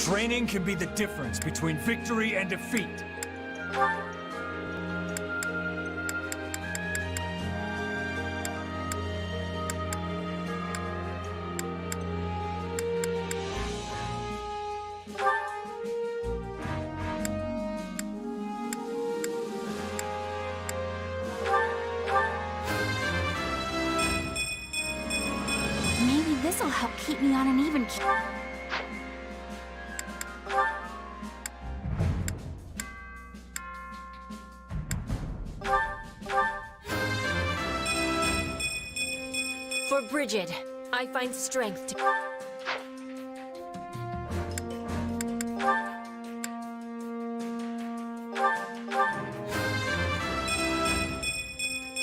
Training can be the difference between victory and defeat. Maybe this'll help keep me on an even keel. For Bridget, I find strength to...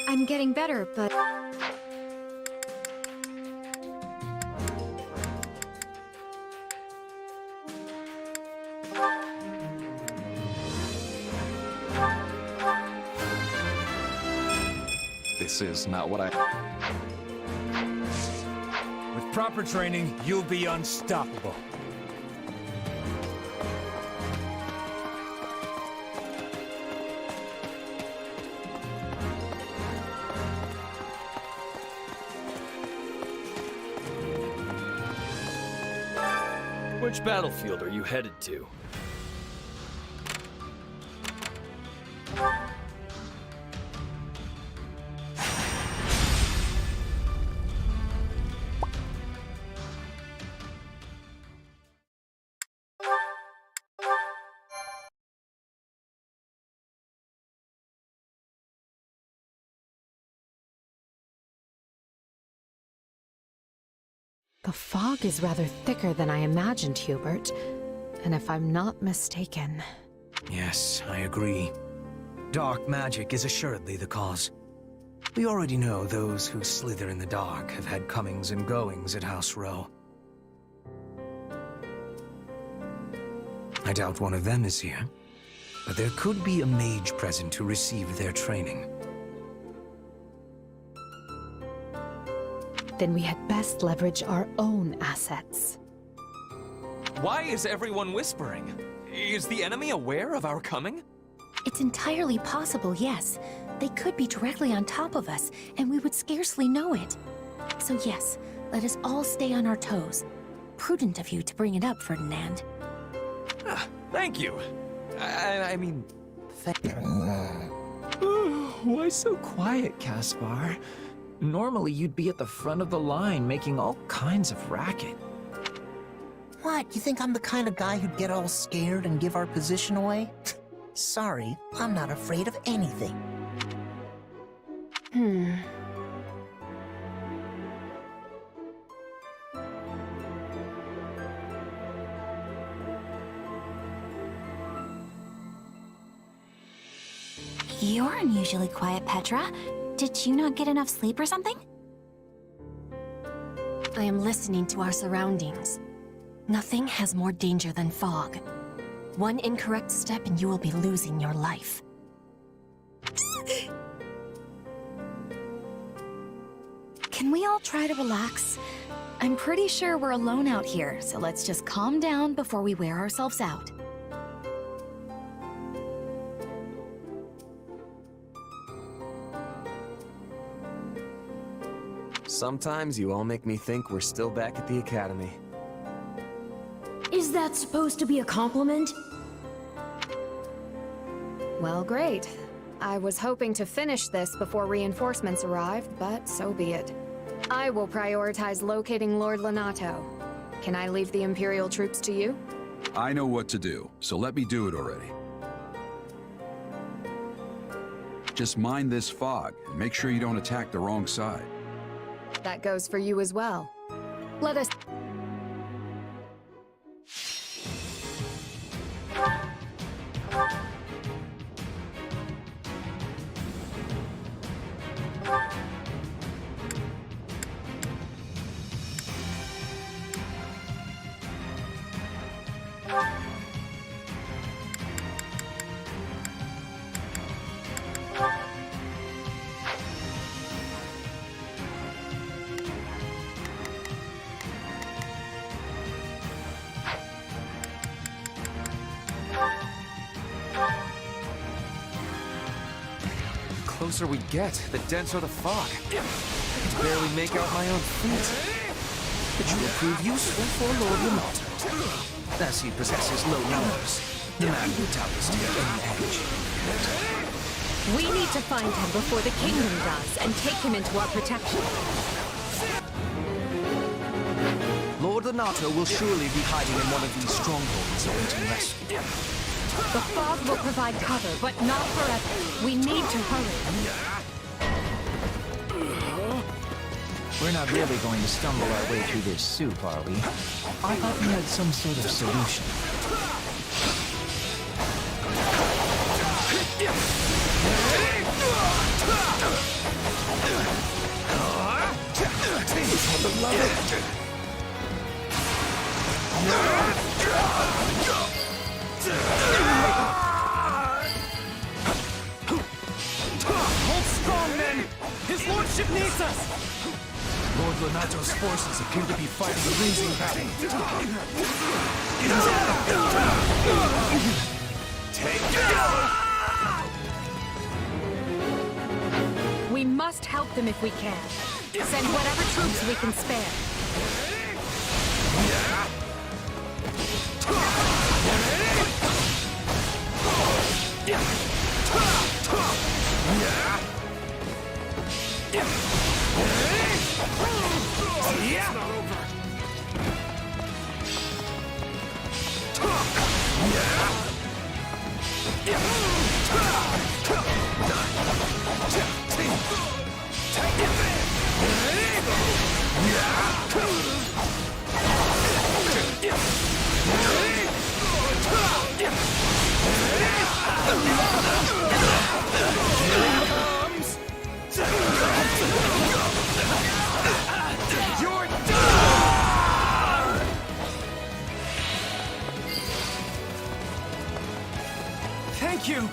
I'm getting better, but... This is not what I... With proper training, you'll be unstoppable. Which battlefield are you headed to? The fog is rather thicker than I imagined, Hubert. And if I'm not mistaken... Yes, I agree. Dark magic is assuredly the cause. We already know those who slither in the dark have had comings and goings at House Row. I doubt one of them is here, but there could be a mage present to receive their training. Then we had best leverage our own assets. Why is everyone whispering? Is the enemy aware of our coming? It's entirely possible, yes. They could be directly on top of us, and we would scarcely know it. So yes, let us all stay on our toes. Prudent of you to bring it up, Ferdinand. Ah, thank you. I mean... Why so quiet, Caspar? Normally you'd be at the front of the line making all kinds of racket. What, you think I'm the kind of guy who'd get all scared and give our position away? Sorry, I'm not afraid of anything. You're unusually quiet, Petra. Did you not get enough sleep or something? I am listening to our surroundings. Nothing has more danger than fog. One incorrect step and you will be losing your life. Can we all try to relax? I'm pretty sure we're alone out here, so let's just calm down before we wear ourselves out. Sometimes you all make me think we're still back at the academy. Is that supposed to be a compliment? Well, great. I was hoping to finish this before reinforcements arrived, but so be it. I will prioritize locating Lord Lonato. Can I leave the Imperial troops to you? I know what to do, so let me do it already. Just mind this fog, and make sure you don't attack the wrong side. That goes for you as well. Let us... closer we get, the denser the fog. I can barely make out my own feet. But you will prove useful for Lord Renato, as he possesses low numbers. The man who towers to any edge. We need to find him before the kingdom does, and take him into our protection. Lord Renato will surely be hiding in one of these strongholds awaiting rescue. The fog will provide cover, but not forever. We need to hurry. We're not really going to stumble our way through this soup, are we? I thought we had some sort of solution. Hold strong, men! His lordship needs us! Lord Lenato's forces appear to be fighting a losing battle. Take it! We must help them if we can. Send whatever troops we can spare. Thank you!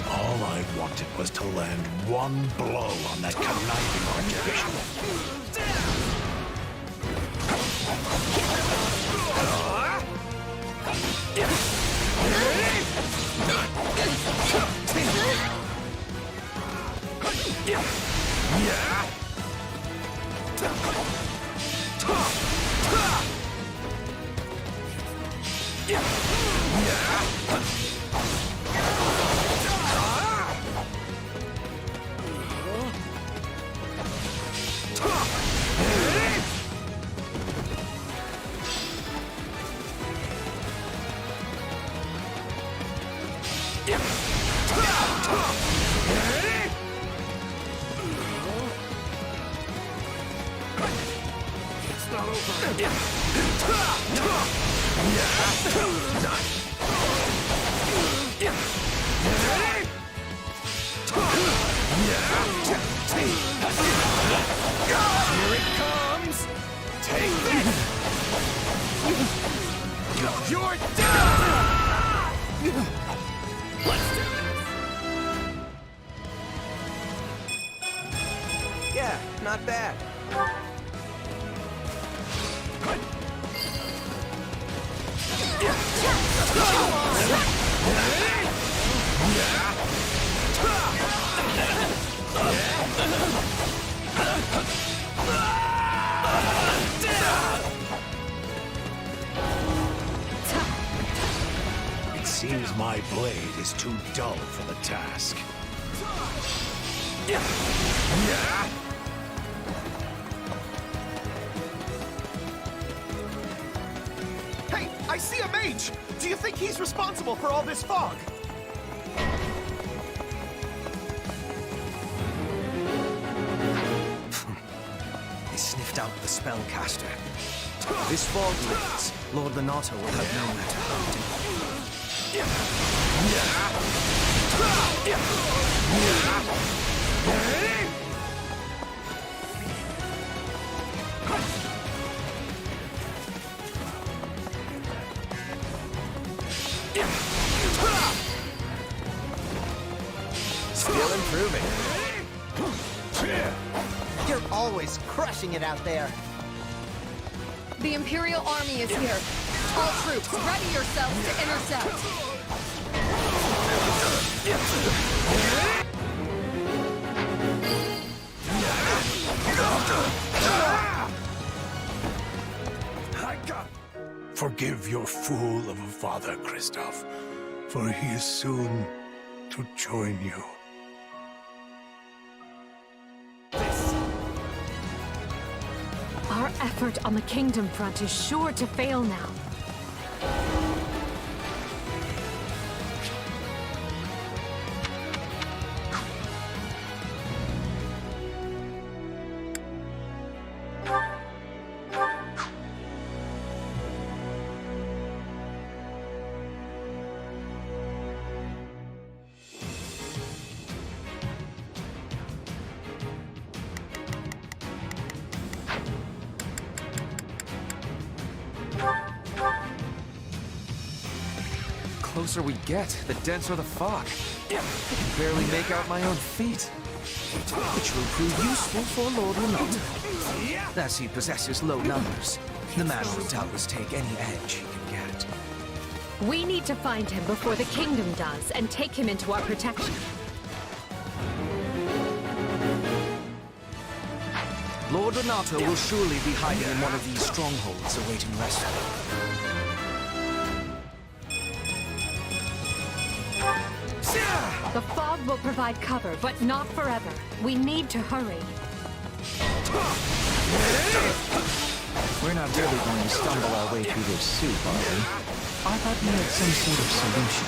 All I wanted was to land one blow on that conniving archbishop. Here it comes! Take this! You're done! Let's do this! Yeah, not bad. It seems my blade is too dull for the task. Hey, I see a mage! Do you think he's responsible for all this fog? They sniffed out the spellcaster. This fog lifts, Lord Renato will have nowhere to hide. Still improving. You're always crushing it out there. The Imperial army is here. All troops, ready yourselves to intercept. Forgive your fool of a father, Kristoff, for he is soon to join you. Our effort on the Kingdom front is sure to fail now. The closer we get, the denser the fog. I can barely make out my own feet. Which will prove useful for Lord Renato. As he possesses low numbers, the man will doubtless take any edge he can get. We need to find him before the Kingdom does, and take him into our protection. Lord Renato will surely be hiding in one of these strongholds awaiting rescue. The fog will provide cover, but not forever. We need to hurry. We're not really going to stumble our way through this soup, are we? I thought we had some sort of solution.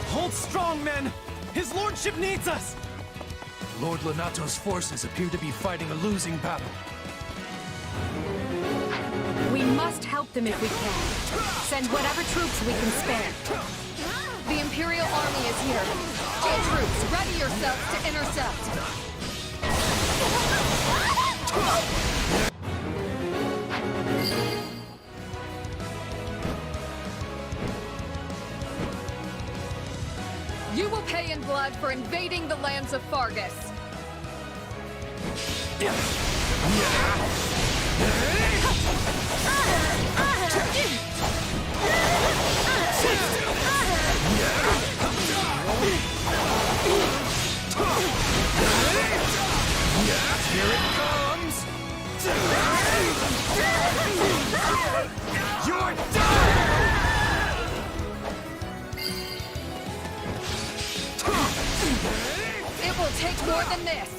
Hold strong, men! His lordship needs us! Lord Lenato's forces appear to be fighting a losing battle. We must help them if we can. Send whatever troops we can spare. The Imperial army is here. All troops, ready yourselves to intercept. You will pay in blood for invading the lands of Fargus. Here it comes! You're done! It will take more than this.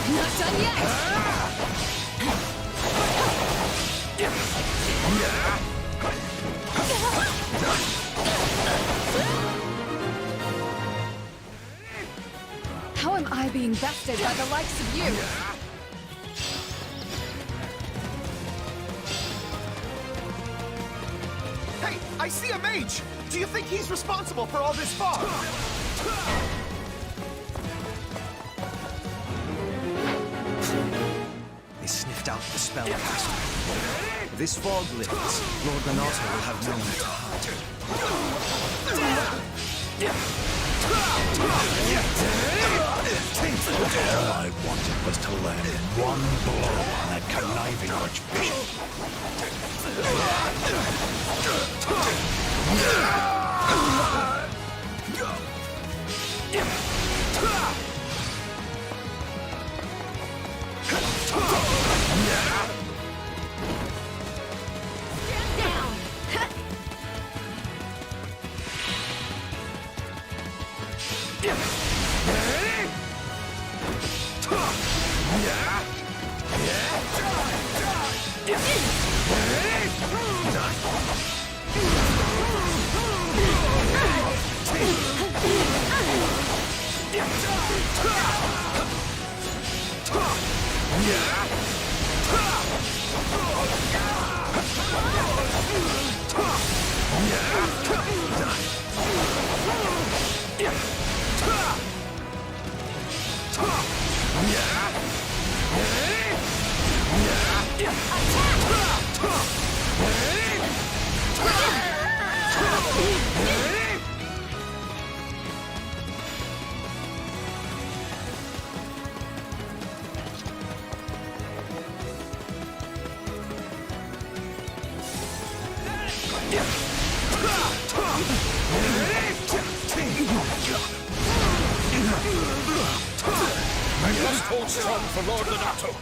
Not done yet! How am I being bested by the likes of you? Hey, I see a mage! Do you think he's responsible for all this fog? They sniffed out the spellcaster. If this fog lifts, Lord Renato will have nowhere to hide. All I wanted was to land one blow on that conniving archbishop. I must hold strong for Lord Donato.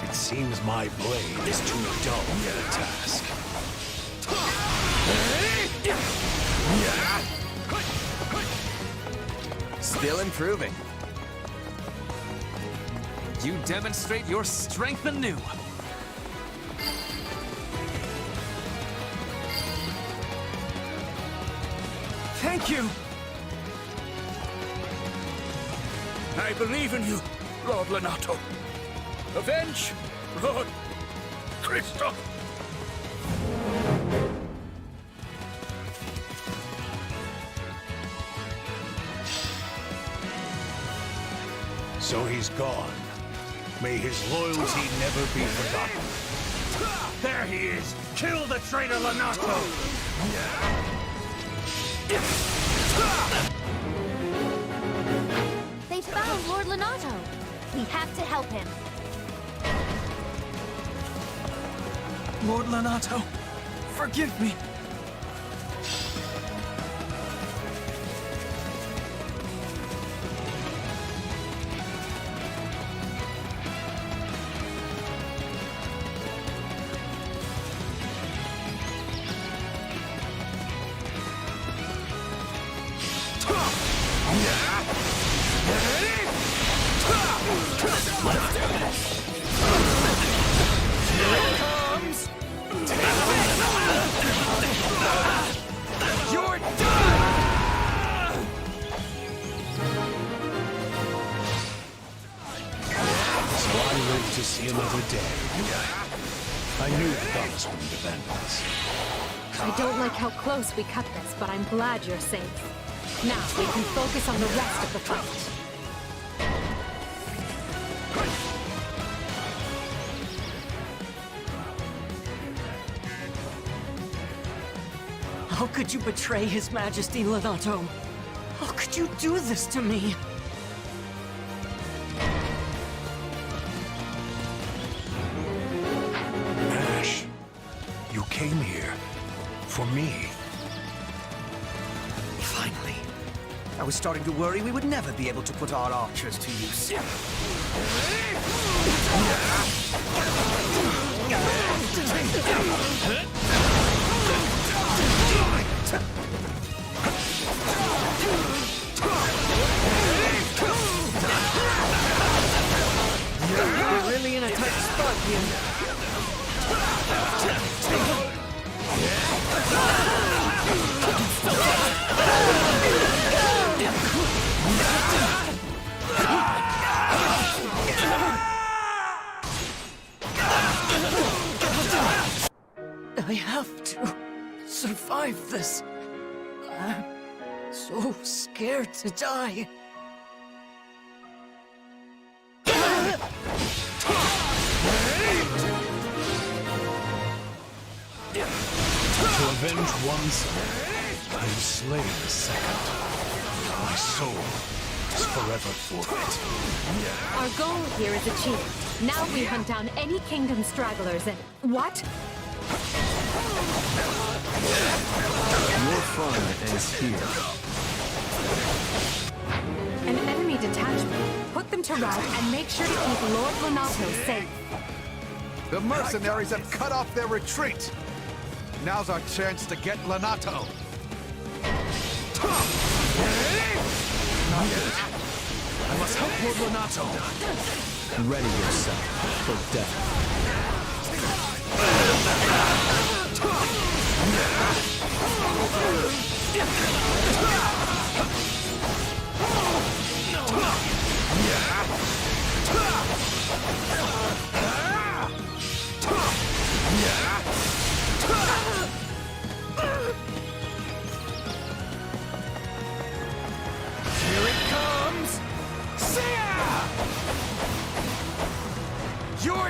It seems my blade is too dull for the task. Still improving. You demonstrate your strength anew. Thank you! I believe in you, Lord Donato. Avenge Lord Christoph. So he's gone. May his loyalty never be forgotten. There he is! Kill the traitor Donato! They found Lord Donato. We have to help him. Lord Donato, forgive me. To see another day. I knew the goddess wouldn't abandon us. I don't like how close we cut this, but I'm glad you're safe. Now we can focus on the rest of the fight. How could you betray His Majesty, Donato? How could you do this to me? You came here for me. Finally. I was starting to worry we would never be able to put our archers to use. We're really in a tight spot here. I have to survive this. I'm so scared to die. To avenge one son, I will slay the second. My soul is forever forfeit. Our goal here is achieved. Now we hunt down any kingdom stragglers and... What? Your fun ends here. An enemy detachment. Put them to rout and make sure to keep Lord Donato safe. The mercenaries have cut off their retreat. Now's our chance to get Donato. Not yet. I must help Lord Donato. Ready yourself for death.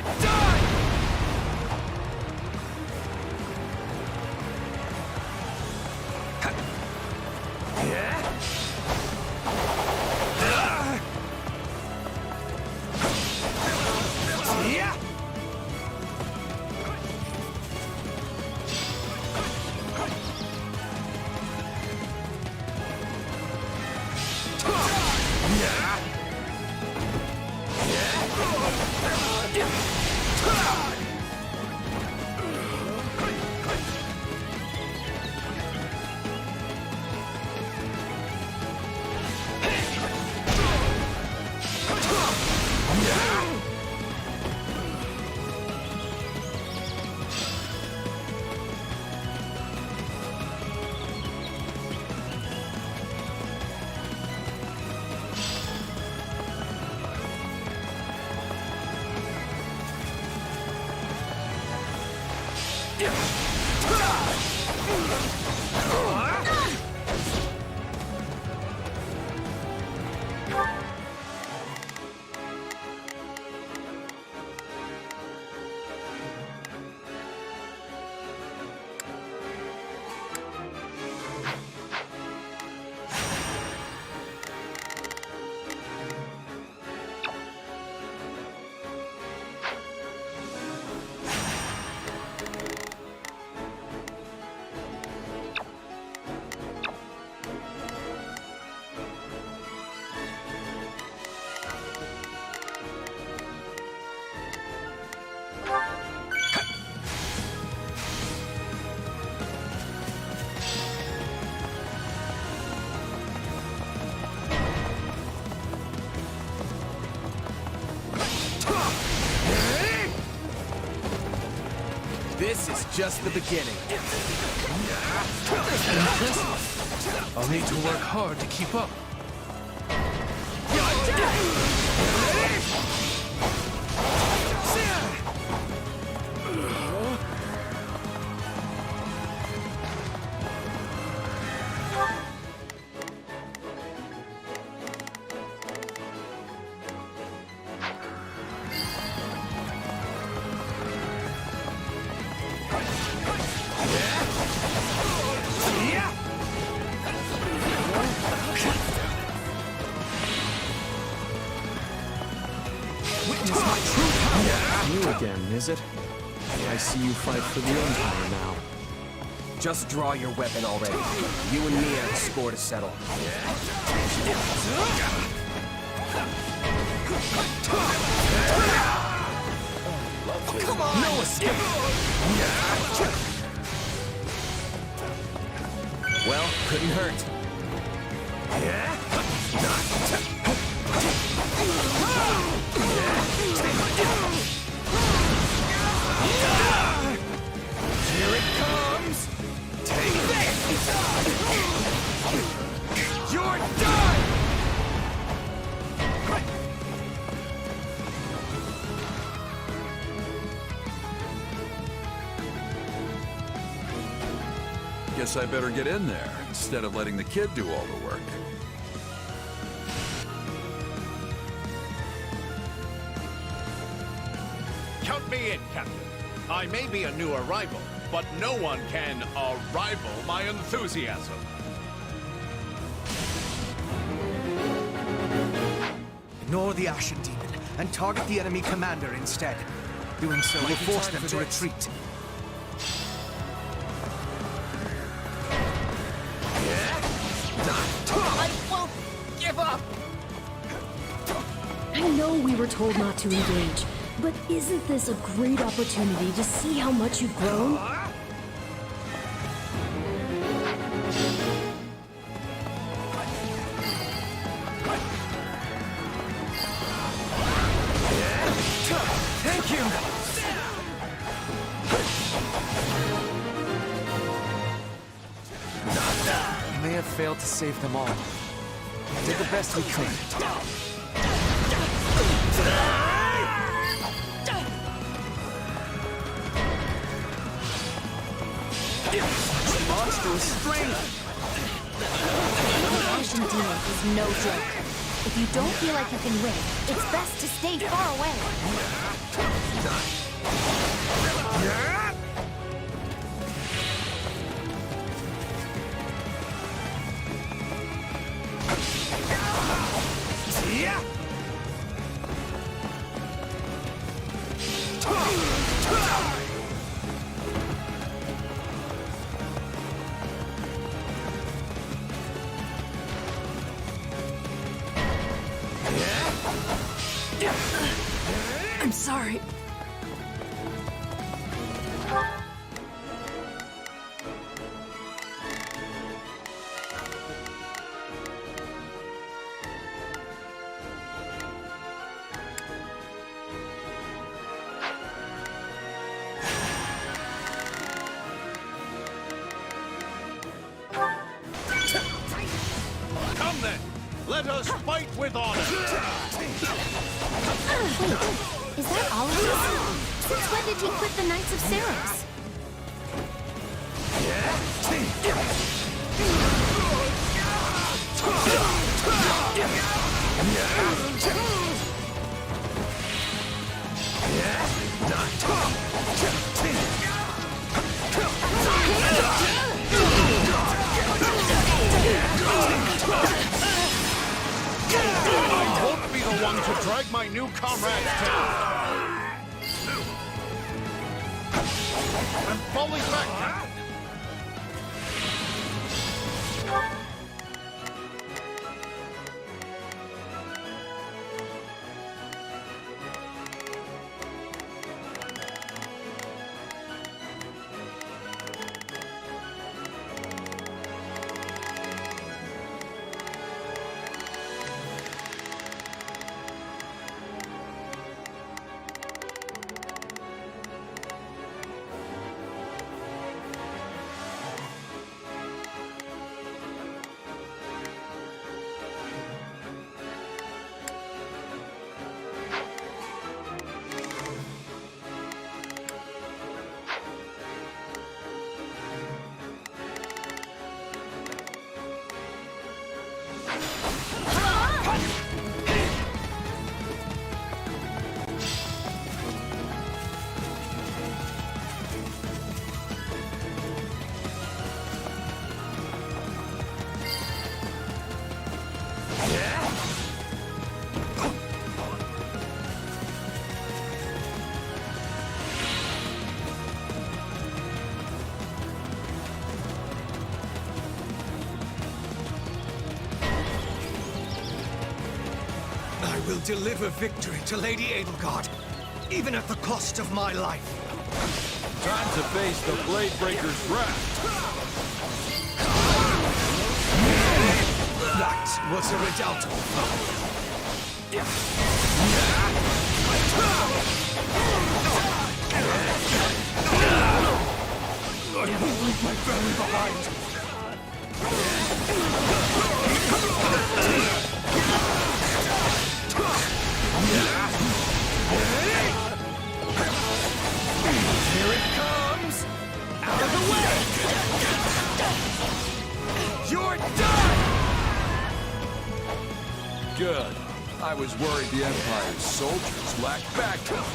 You're done! This is just the beginning. I'll need to work hard to keep up. You again, is it? I see you fight for the Empire now. Just draw your weapon already. You and me have a score to settle. Come on! No escape! Well, couldn't hurt. Here it comes! Take this! You're done! Guess I better get in there, instead of letting the kid do all the work. Count me in, Captain. I may be a new arrival, but no one can rival my enthusiasm. Ignore the Ashen Demon and target the enemy commander instead. Doing so will force them to retreat. I won't give up! I know we were told not to engage, but isn't this a great opportunity to see how much you've grown? Thank you! We may have failed to save them all. We did the best we could. Monstrous strength! The Ashen Demon is no joke. If you don't feel like you can win, it's best to stay far away. I'm sorry. Come then, let us fight with honor. Wait, is that all of us? Since when did he quit the Knights of Ceros? I won't be the one to drag my new comrades down. I'm falling back, Captain. I will deliver victory to Lady Edelgard, even at the cost of my life. Time to face the Blade Breaker's wrath. That was a Ridalto. I will leave my family behind. Here it comes! Out of the way! You're done! Good. I was worried the Empire's soldiers lacked backup.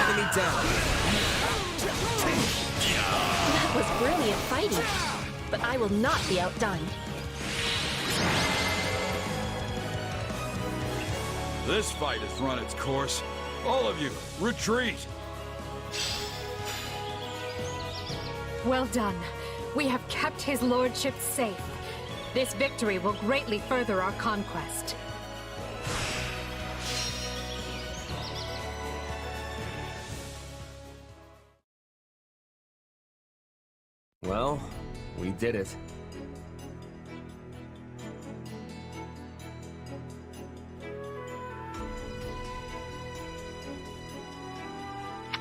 Enemy down. That was brilliant fighting, but I will not be outdone. This fight has run its course. All of you, retreat! Well done. We have kept his lordship safe. This victory will greatly further our conquest. Well, we did it.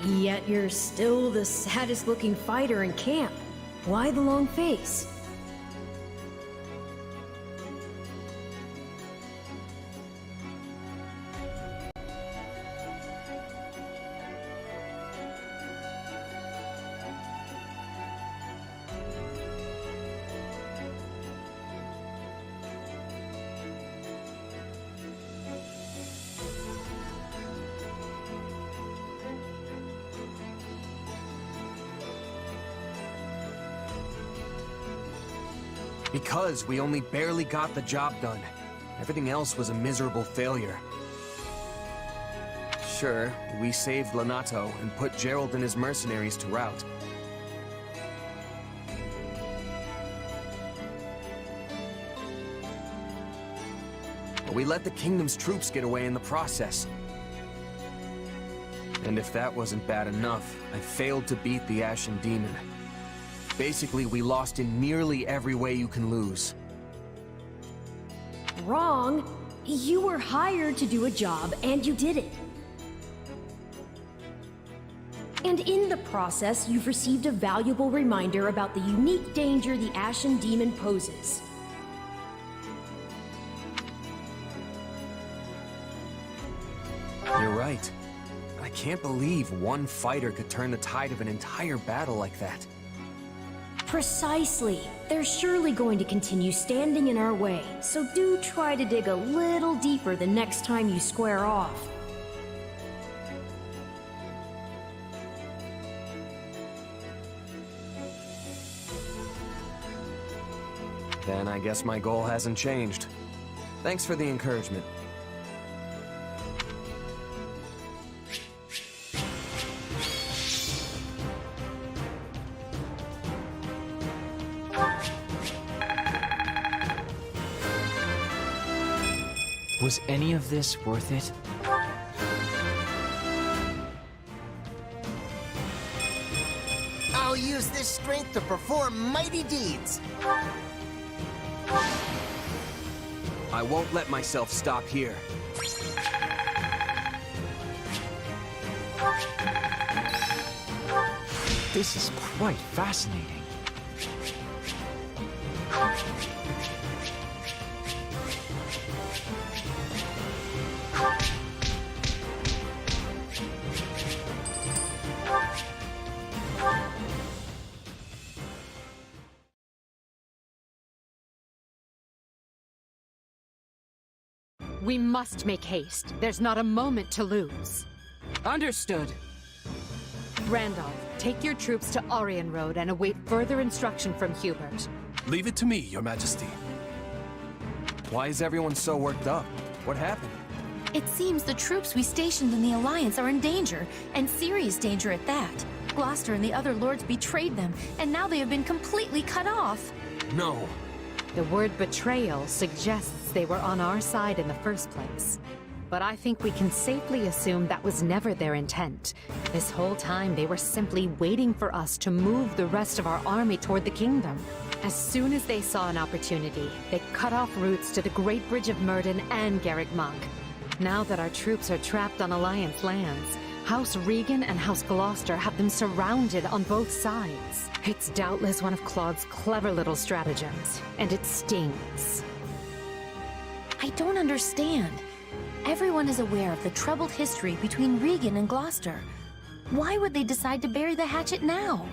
Yet you're still the saddest looking fighter in camp. Why the long face? Because we only barely got the job done. Everything else was a miserable failure. Sure, we saved Lonato and put Gerald and his mercenaries to rout. But we let the kingdom's troops get away in the process. And if that wasn't bad enough, I failed to beat the Ashen Demon. Basically, we lost in nearly every way you can lose. Wrong. You were hired to do a job, and you did it. And in the process, you've received a valuable reminder about the unique danger the Ashen Demon poses. You're right. I can't believe one fighter could turn the tide of an entire battle like that. Precisely. They're surely going to continue standing in our way, so do try to dig a little deeper the next time you square off. Then I guess my goal hasn't changed. Thanks for the encouragement. Was any of this worth it? I'll use this strength to perform mighty deeds. I won't let myself stop here. This is quite fascinating. We must make haste. There's not a moment to lose. Understood. Randolph, take your troops to Orion Road and await further instruction from Hubert. Leave it to me, Your Majesty. Why is everyone so worked up? What happened? It seems the troops we stationed in the Alliance are in danger, and serious danger at that. Gloucester and the other lords betrayed them, and now they have been completely cut off. No. The word betrayal suggests they were on our side in the first place. But I think we can safely assume that was never their intent. This whole time they were simply waiting for us to move the rest of our army toward the kingdom. As soon as they saw an opportunity, they cut off routes to the Great Bridge of Myrddin and Garreg Mach. Now that our troops are trapped on Alliance lands, House Regan and House Gloucester have them surrounded on both sides. It's doubtless one of Claude's clever little stratagems, and it stings. I don't understand. Everyone is aware of the troubled history between Regan and Gloucester. Why would they decide to bury the hatchet now?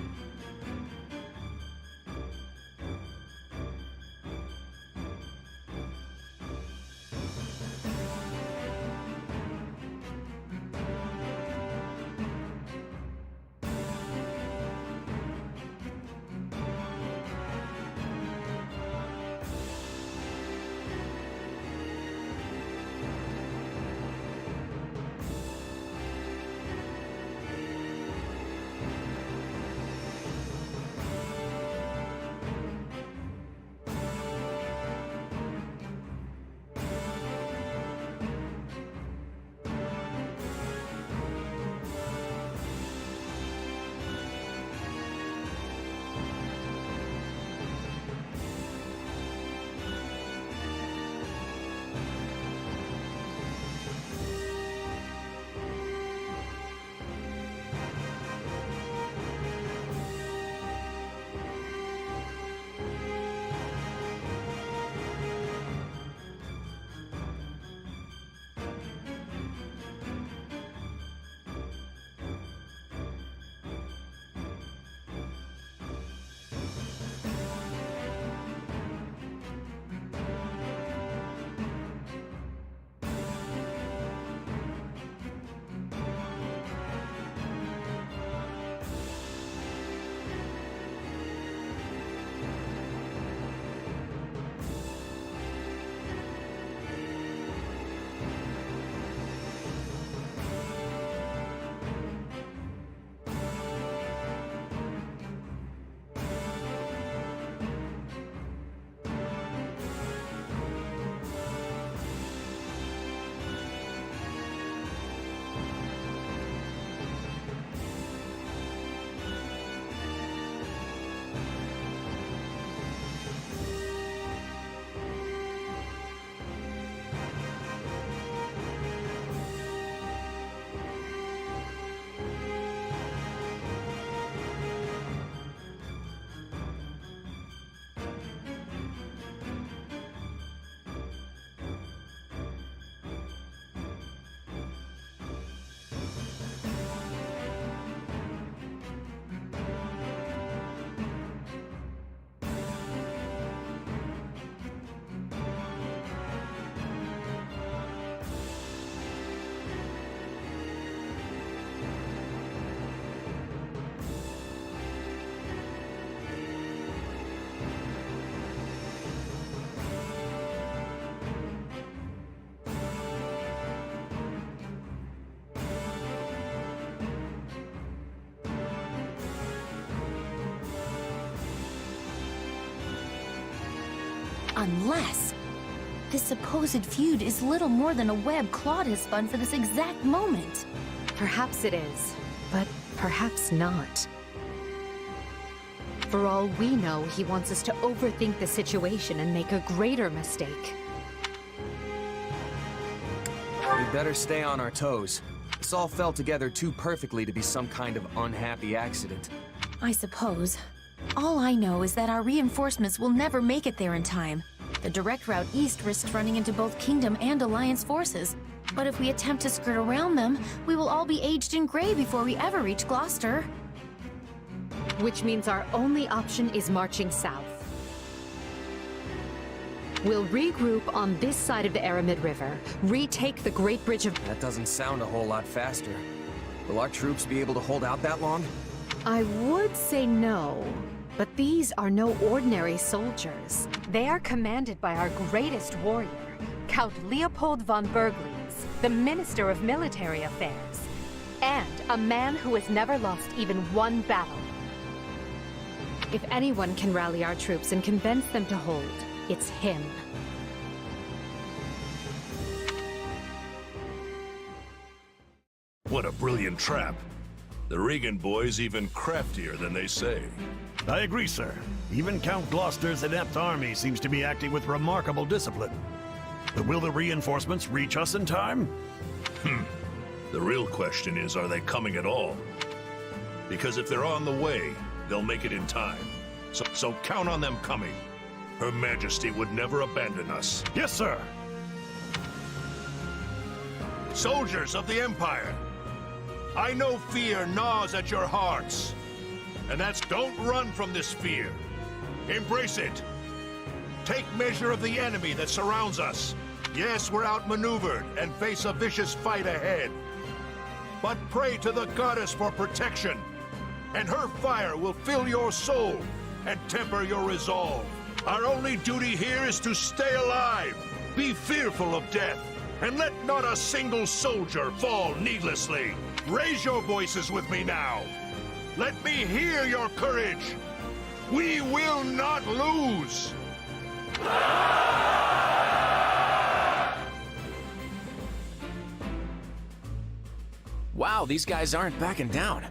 Unless... this supposed feud is little more than a web Claude has spun for this exact moment. Perhaps it is, but perhaps not. For all we know, he wants us to overthink the situation and make a greater mistake. We better stay on our toes. This all fell together too perfectly to be some kind of unhappy accident. I suppose. All I know is that our reinforcements will never make it there in time. The direct route east risks running into both Kingdom and Alliance forces. But if we attempt to skirt around them, we will all be aged in gray before we ever reach Gloucester. Which means our only option is marching south. We'll regroup on this side of the Aramid River, retake the Great Bridge of... That doesn't sound a whole lot faster. Will our troops be able to hold out that long? I would say no, but these are no ordinary soldiers. They are commanded by our greatest warrior, Count Leopold von Bergliez, the Minister of Military Affairs, and a man who has never lost even one battle. If anyone can rally our troops and convince them to hold, it's him. What a brilliant trap. The Regan boys even craftier than they say. I agree, sir. Even Count Gloucester's inept army seems to be acting with remarkable discipline. But will the reinforcements reach us in time? The real question is, are they coming at all? Because if they're on the way, they'll make it in time. So count on them coming. Her Majesty would never abandon us. Yes, sir. Soldiers of the Empire, I know fear gnaws at your hearts. And that's don't run from this fear. Embrace it. Take measure of the enemy that surrounds us. Yes, we're outmaneuvered and face a vicious fight ahead. But pray to the goddess for protection, and her fire will fill your soul and temper your resolve. Our only duty here is to stay alive, be fearful of death, and let not a single soldier fall needlessly. Raise your voices with me now. Let me hear your courage. We will not lose. Wow, these guys aren't backing down.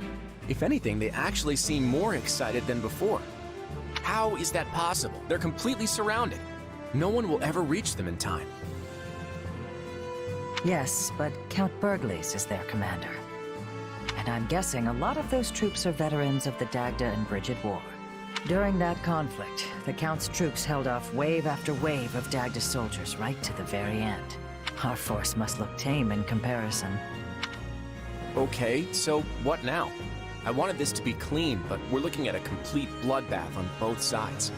If anything, they actually seem more excited than before. How is that possible? They're completely surrounded. No one will ever reach them in time. Yes, but Count Bergliez is their commander. And I'm guessing a lot of those troops are veterans of the Dagda and Brigid War. During that conflict, the Count's troops held off wave after wave of Dagda soldiers right to the very end. Our force must look tame in comparison. Okay, so what now? I wanted this to be clean, but we're looking at a complete bloodbath on both sides.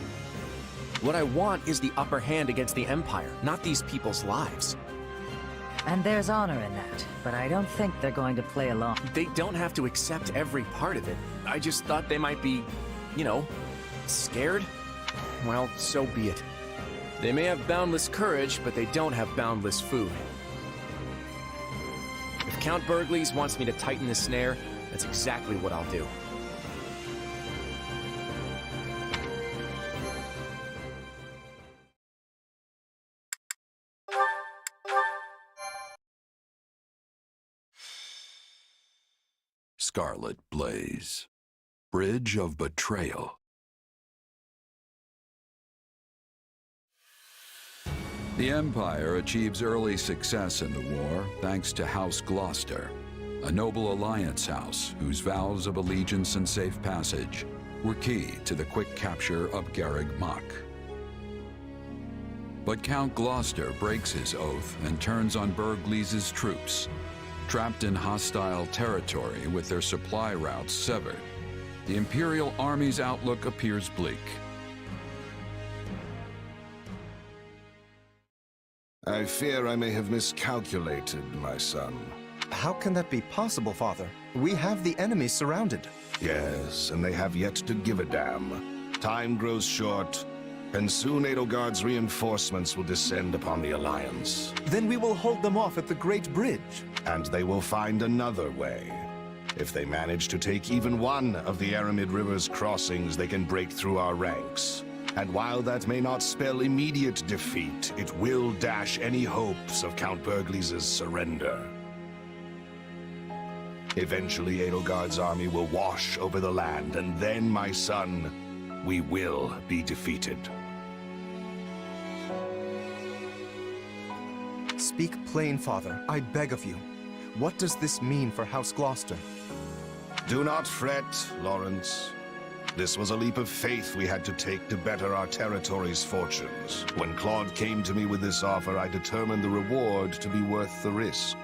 What I want is the upper hand against the Empire, not these people's lives. And there's honor in that, but I don't think they're going to play along. They don't have to accept every part of it. I just thought they might be, you know, scared? Well, so be it. They may have boundless courage, but they don't have boundless food. If Count Bergliez wants me to tighten the snare, that's exactly what I'll do. Scarlet Blaze. Bridge of Betrayal. The Empire achieves early success in the war thanks to House Gloucester, a noble alliance house whose vows of allegiance and safe passage were key to the quick capture of Garreg Mach. But Count Gloucester breaks his oath and turns on Bergliez's troops, trapped in hostile territory with their supply routes severed. The Imperial Army's outlook appears bleak. I fear I may have miscalculated, my son. How can that be possible, Father? We have the enemy surrounded. Yes, and they have yet to give a damn. Time grows short, and soon Edelgard's reinforcements will descend upon the Alliance. Then we will hold them off at the Great Bridge. And they will find another way. If they manage to take even one of the Aramid River's crossings, they can break through our ranks. And while that may not spell immediate defeat, it will dash any hopes of Count Burgleys' surrender. Eventually, Edelgard's army will wash over the land, and then, my son, we will be defeated. Speak plain, Father. I beg of you. What does this mean for House Gloucester? Do not fret, Lawrence. This was a leap of faith we had to take to better our territory's fortunes. When Claude came to me with this offer, I determined the reward to be worth the risk.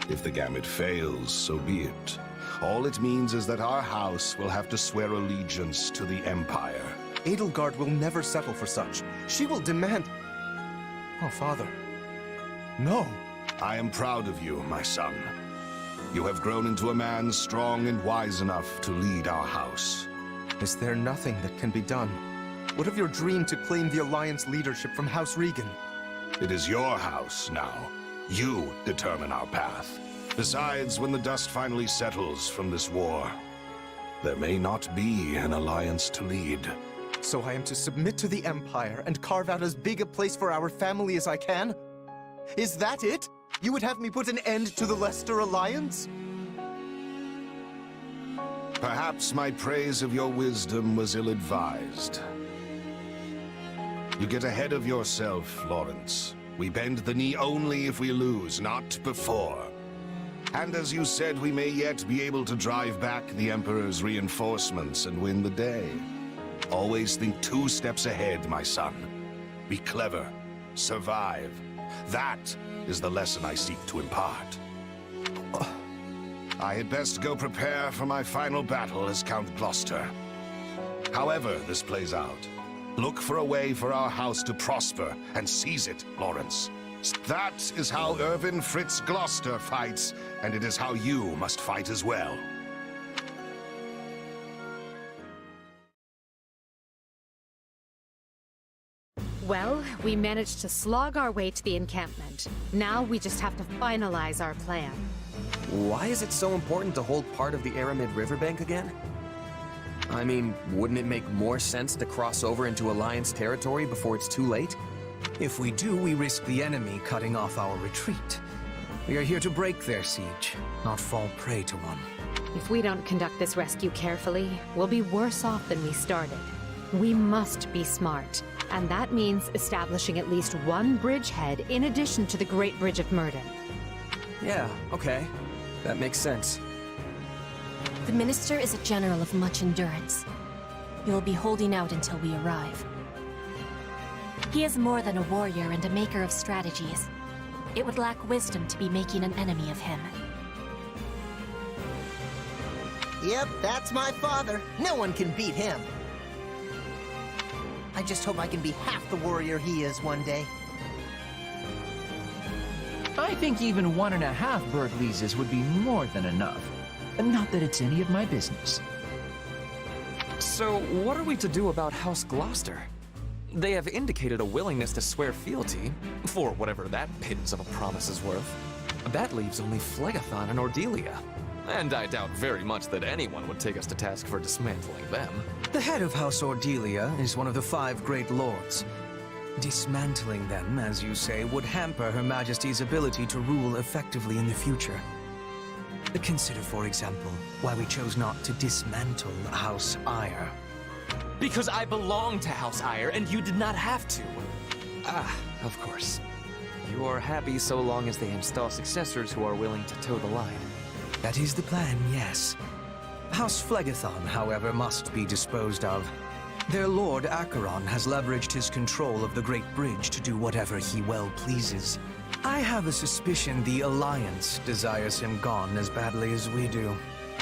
If the gamut fails, so be it. All it means is that our house will have to swear allegiance to the Empire. Edelgard will never settle for such. She will demand... Oh, Father. No. I am proud of you, my son. You have grown into a man strong and wise enough to lead our house. Is there nothing that can be done? What of your dream to claim the Alliance leadership from House Regan? It is your house now. You determine our path. Besides, when the dust finally settles from this war, there may not be an alliance to lead. So I am to submit to the Empire and carve out as big a place for our family as I can? Is that it? You would have me put an end to the Leicester Alliance? Perhaps my praise of your wisdom was ill-advised. You get ahead of yourself, Lawrence. We bend the knee only if we lose, not before. And as you said, we may yet be able to drive back the Emperor's reinforcements and win the day. Always think 2 steps ahead, my son. Be clever. Survive. That is the lesson I seek to impart. I had best go prepare for my final battle as Count Gloucester. However this plays out, look for a way for our house to prosper and seize it, Lawrence. That is how Irvin Fritz Gloucester fights, and it is how you must fight as well. Well, we managed to slog our way to the encampment. Now we just have to finalize our plan. Why is it so important to hold part of the Aramid riverbank again? I mean, wouldn't it make more sense to cross over into Alliance territory before it's too late? If we do, we risk the enemy cutting off our retreat. We are here to break their siege, not fall prey to one. If we don't conduct this rescue carefully, we'll be worse off than we started. We must be smart, and that means establishing at least one bridgehead in addition to the Great Bridge of Myrden. Yeah, okay. That makes sense. The Minister is a general of much endurance. He will be holding out until we arrive. He is more than a warrior and a maker of strategies. It would lack wisdom to be making an enemy of him. Yep, that's my father. No one can beat him. I just hope I can be half the warrior he is one day. I think even 1.5 Burgleys would be more than enough. Not that it's any of my business. So, what are we to do about House Gloucester? They have indicated a willingness to swear fealty, for whatever that pittance of a promise is worth. That leaves only Phlegathon and Ordelia. And I doubt very much that anyone would take us to task for dismantling them. The head of House Ordelia is one of the 5 great lords. Dismantling them, as you say, would hamper Her Majesty's ability to rule effectively in the future. Consider, for example, why we chose not to dismantle House Eyre. Because I belong to House Eyre, and you did not have to. Ah, of course. You are happy so long as they install successors who are willing to toe the line. That is the plan, yes. House Phlegathon, however, must be disposed of. Their lord, Acheron, has leveraged his control of the Great Bridge to do whatever he well pleases. I have a suspicion the Alliance desires him gone as badly as we do.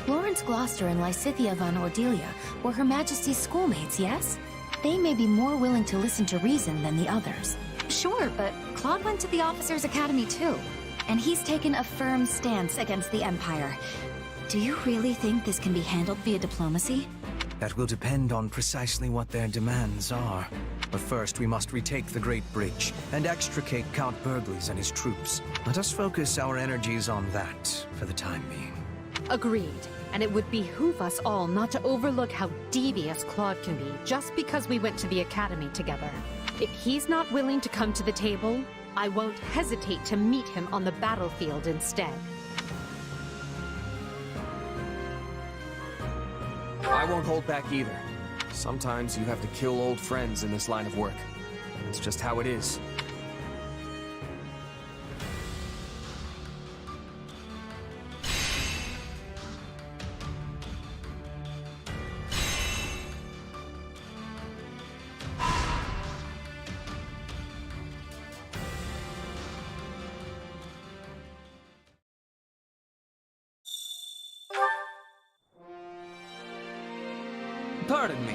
Lawrence Gloucester and Lysithea von Ordelia were Her Majesty's schoolmates, yes? They may be more willing to listen to reason than the others. Sure, but Claude went to the Officers' Academy too. And he's taken a firm stance against the Empire. Do you really think this can be handled via diplomacy? That will depend on precisely what their demands are. But first, we must retake the Great Bridge and extricate Count Burgleys and his troops. Let us focus our energies on that for the time being. Agreed. And it would behoove us all not to overlook how devious Claude can be just because we went to the academy together. If he's not willing to come to the table, I won't hesitate to meet him on the battlefield instead. I won't hold back either. Sometimes you have to kill old friends in this line of work. It's just how it is. Pardon me.